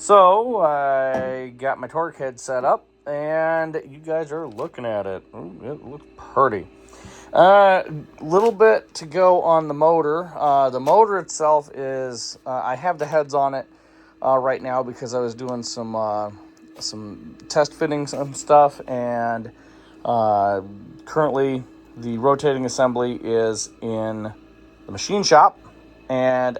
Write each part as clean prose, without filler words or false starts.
So I got my torque head set up, and you guys are looking at it. Ooh, it looks pretty. Little bit to go on the motor. The motor itself is I have the heads on it right now because I was doing some test fittings and stuff, and currently the rotating assembly is in the machine shop, and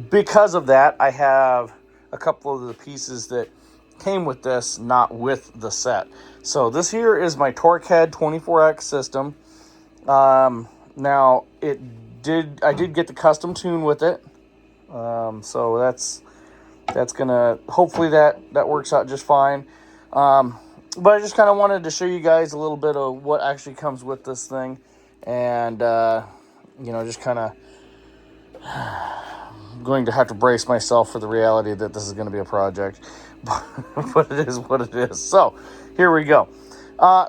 because of that, I have a couple of the pieces that came with this, not with the set. So this here is my torqhead 24X system. Now I did get the custom tune with it. So that's gonna, hopefully that works out just fine. But I just kind of wanted to show you guys a little bit of what actually comes with this thing, and just kind of going to have to brace myself for the reality that this is going to be a project, but it is what it is. So here we go.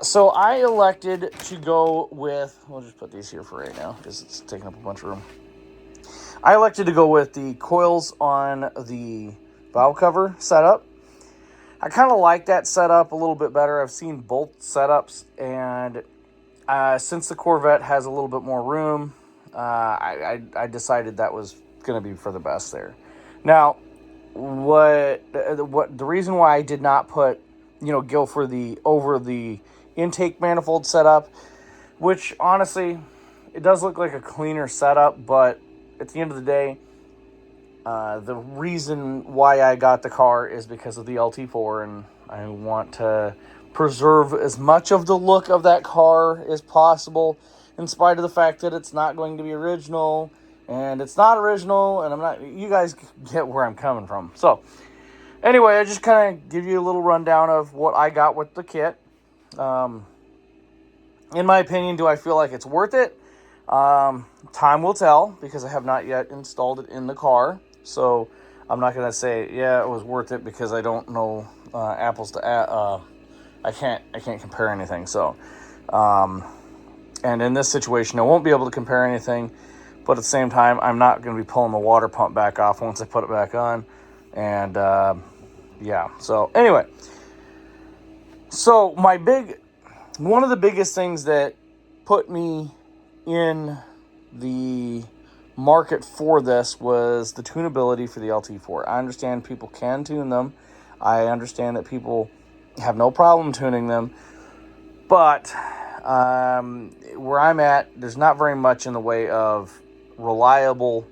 So I elected to go with, we'll just put these here for right now because it's taking up a bunch of room. I elected to go with the coils on the valve cover setup. I kind of like that setup a little bit better. I've seen both setups, and since the Corvette has a little bit more room, I decided that was going to be for the best there. Now, what the reason why I did not go for the over the intake manifold setup, which honestly, it does look like a cleaner setup, but at the end of the day, the reason why I got the car is because of the LT4, and I want to preserve as much of the look of that car as possible, in spite of the fact that it's not going to be original, and it's not original, and I'm not, you guys get where I'm coming from. So anyway, I just kind of give you a little rundown of what I got with the kit. In my opinion, do I feel like it's worth it? Time will tell, because I have not yet installed it in the car. So I'm not going to say, yeah, it was worth it, because I don't know apples to I can't compare anything. So, and in this situation, I won't be able to compare anything. But at the same time, I'm not going to be pulling the water pump back off once I put it back on. And yeah. So anyway, so one of the biggest things that put me in the market for this was the tunability for the LT4. I understand people can tune them. I understand that people have no problem tuning them. But where I'm at, there's not very much in the way of reliable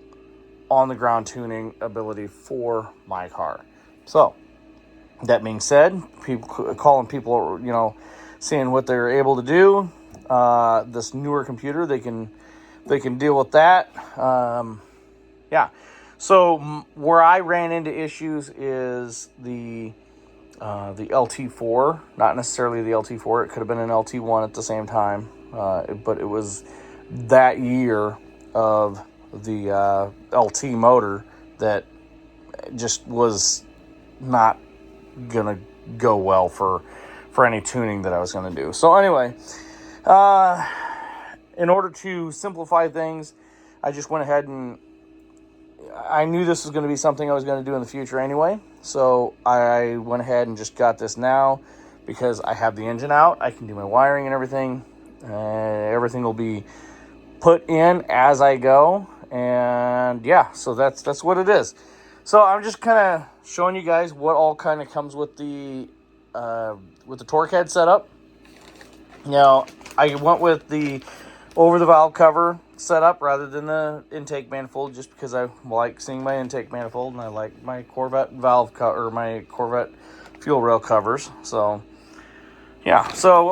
on-the-ground tuning ability for my car. So that being said, people, seeing what they're able to do. This newer computer, they can deal with that. Yeah. So where I ran into issues is the LT4, not necessarily the LT4. It could have been an LT1 at the same time, but it was that year of the LT motor that just was not gonna go well for any tuning that I was gonna do. So anyway, in order to simplify things, I just went ahead and I knew this was going to be something I was going to do in the future anyway. So I went ahead and just got this now because I have the engine out. I can do my wiring and everything. Everything will be put in as I go. And yeah, so that's what it is. So I'm just kind of showing you guys what all kind of comes with the torque head setup. Now, I went with the over the valve cover setup rather than the intake manifold, just because I like seeing my intake manifold, and I like my Corvette valve cover, or my Corvette fuel rail covers. So yeah, so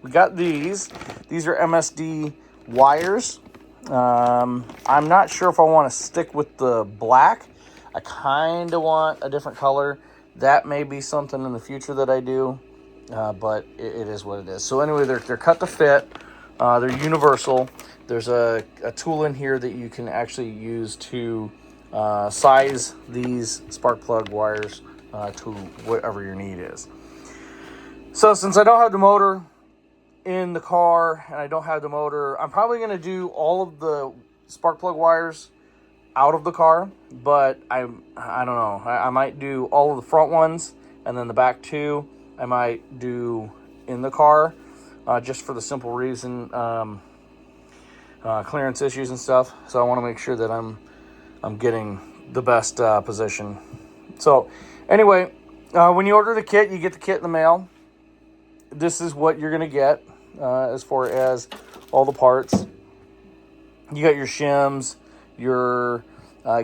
we got these are MSD wires. I'm not sure if I want to stick with the black. I kind of want a different color. That may be something in the future that I do. But it is what it is. So anyway, they're cut to fit. They're universal. There's a tool in here that you can actually use to size these spark plug wires to whatever your need is. So since I don't have the motor in the car, and I don't have the motor, I'm probably going to do all of the spark plug wires out of the car, but I don't know. I might do all of the front ones, and then the back two I might do in the car, just for the simple reason, clearance issues and stuff. So I want to make sure that I'm getting the best position. So anyway, when you order the kit, you get the kit in the mail. This is what you're going to get as far as all the parts. You got your shims, your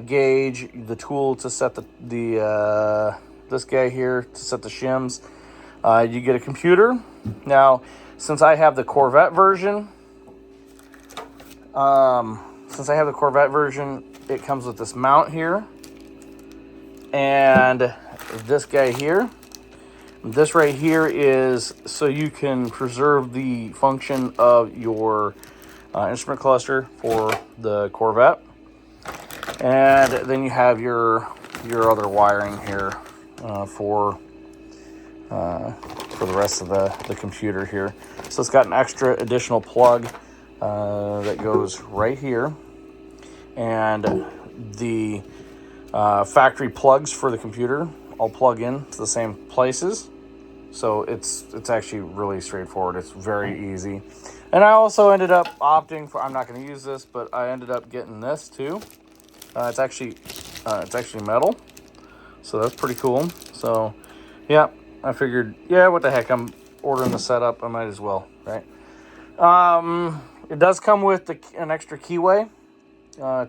gauge, the tool to set the this guy here to set the shims. You get a computer. Now, since I have the Corvette version, it comes with this mount here and this guy here. This right here is so you can preserve the function of your instrument cluster for the Corvette. And then you have your other wiring here for the rest of the computer here. So it's got an extra additional plug that goes right here, and the factory plugs for the computer all plug in to the same places. So it's actually really straightforward. It's very easy. And I also ended up opting for, I'm not going to use this, but I ended up getting this too. It's actually metal, so that's pretty cool. So yeah, I figured, yeah, what the heck, I'm ordering the setup, I might as well, right? It does come with an extra keyway well,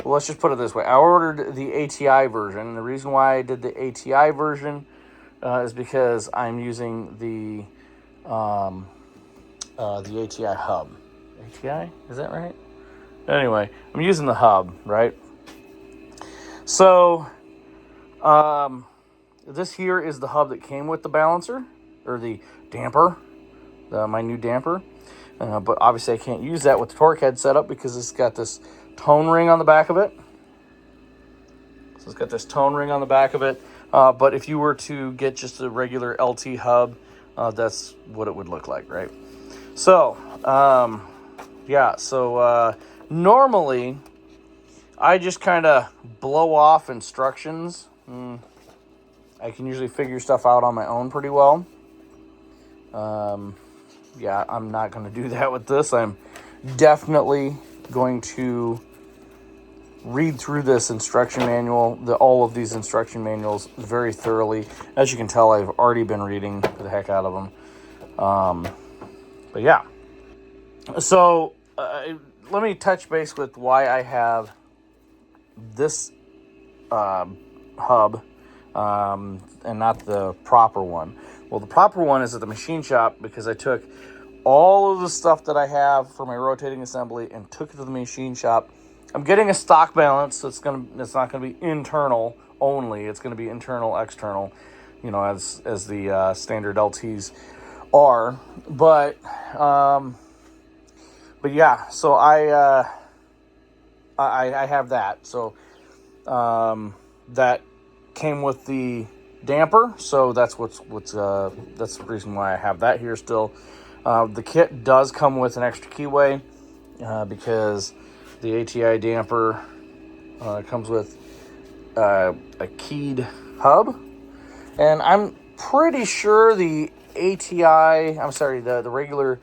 let's just put it this way. I ordered the ATI version. The reason why I did the ATI version is because I'm using the ATI hub. ATI? Is that right? Anyway, I'm using the hub, right? So, this here is the hub that came with the balancer, or the damper, my new damper. But obviously I can't use that with the torque head setup because it's got this tone ring on the back of it. So it's got this tone ring on the back of it. But if you were to get just a regular LT hub, that's what it would look like, right? So, yeah, so normally I just kind of blow off instructions. I can usually figure stuff out on my own pretty well. Yeah, I'm not going to do that with this. I'm definitely going to read through this instruction manual, all of these instruction manuals very thoroughly. As you can tell, I've already been reading the heck out of them. But yeah. So let me touch base with why I have this hub and not the proper one. Well, the proper one is at the machine shop because I took all of the stuff that I have for my rotating assembly and took it to the machine shop. I'm getting a stock balance, so it's not gonna be internal only. It's gonna be internal, external, as the standard LTs are. But yeah, so I have that. So that came with the damper, so that's that's the reason why I have that here still. The kit does come with an extra keyway because the ATI damper comes with a keyed hub, and I'm pretty sure the the regular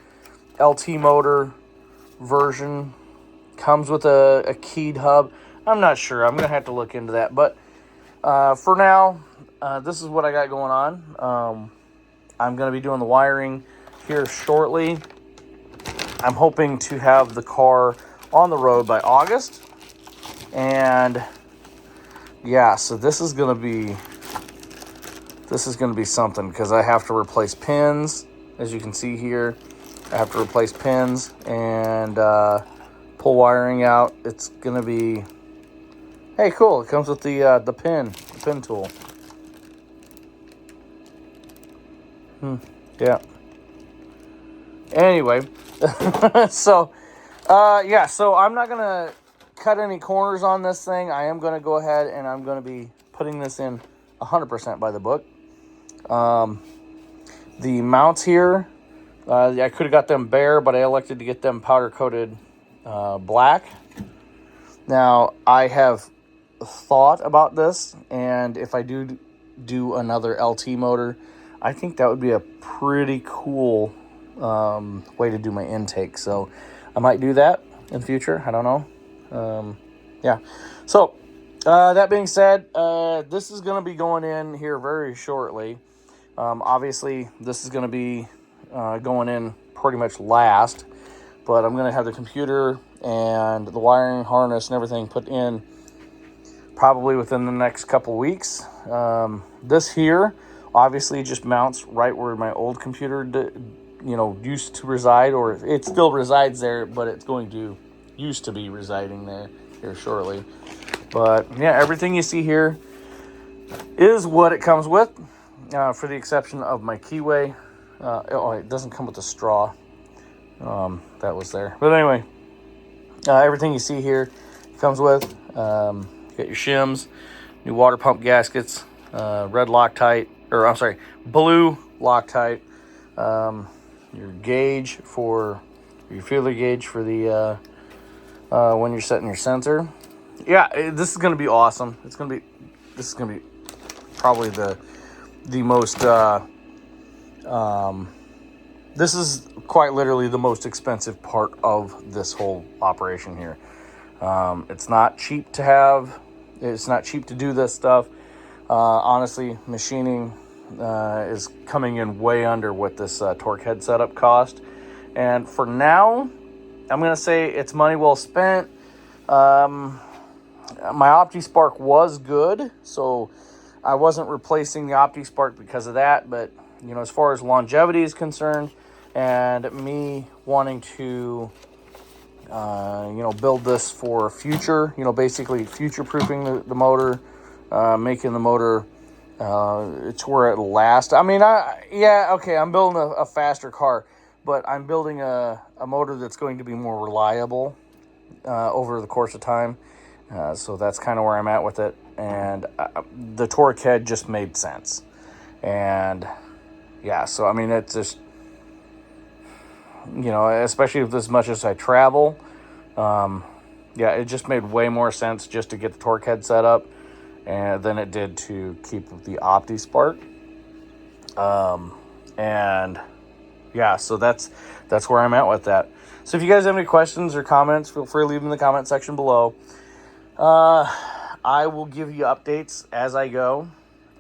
LT motor version comes with a keyed hub. I'm not sure. I'm gonna have to look into that, but for now, this is what I got going on. I'm going to be doing the wiring here shortly. I'm hoping to have the car on the road by August. And yeah, so this is going to be something because I have to replace pins. As you can see here, I have to replace pins and pull wiring out. It's going to be, hey, cool. It comes with the pin tool. Yeah. Anyway, so I'm not going to cut any corners on this thing. I am going to go ahead and I'm going to be putting this in 100% by the book. The mounts here, I could have got them bare, but I elected to get them powder coated black. Now, I have thought about this, and if I do another LT motor, I think that would be a pretty cool way to do my intake. So I might do that in the future. I don't know. Yeah. So that being said, this is going to be going in here very shortly. Obviously, this is going to be going in pretty much last, but I'm going to have the computer and the wiring harness and everything put in probably within the next couple weeks. This here obviously just mounts right where my old computer used to reside, or it still resides there, but it's going to used to be residing there here shortly. But yeah, everything you see here is what it comes with, for the exception of my keyway. It doesn't come with a straw. That was there. But anyway, everything you see here comes with. You got your shims, new water pump gaskets, red Loctite, or I'm sorry, blue Loctite. Your gauge for your feeler gauge for the when you're setting your sensor. Yeah, this is gonna be awesome. This is gonna be probably the most. This is quite literally the most expensive part of this whole operation here. It's not cheap to have. It's not cheap to do this stuff. Honestly, machining is coming in way under what this torqhead setup cost. And for now, I'm going to say it's money well spent. My OptiSpark was good, so I wasn't replacing the OptiSpark because of that. But, as far as longevity is concerned, and me wanting to build this for future, basically future-proofing the motor, making the motor to where it'll last. I mean, I'm building a faster car, but I'm building a motor that's going to be more reliable over the course of time. So that's kind of where I'm at with it. And the torqhead just made sense. And yeah, so I mean, it's just, especially with as much as I travel, it just made way more sense just to get the torqhead set up than it did to keep the OptiSpark. And yeah, so that's where I'm at with that. So if you guys have any questions or comments, feel free to leave them in the comment section below. I will give you updates as I go.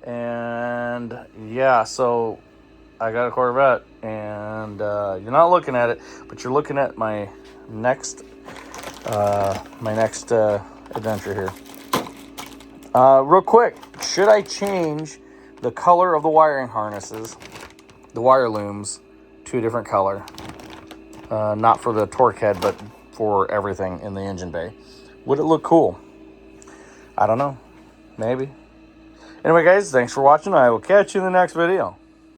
And yeah, so I got a Corvette, and you're not looking at it, but you're looking at my next adventure here. Real quick, should I change the color of the wiring harnesses, the wire looms, to a different color? Not for the torqhead, but for everything in the engine bay. Would it look cool? I don't know. Maybe. Anyway, guys, thanks for watching. I will catch you in the next video.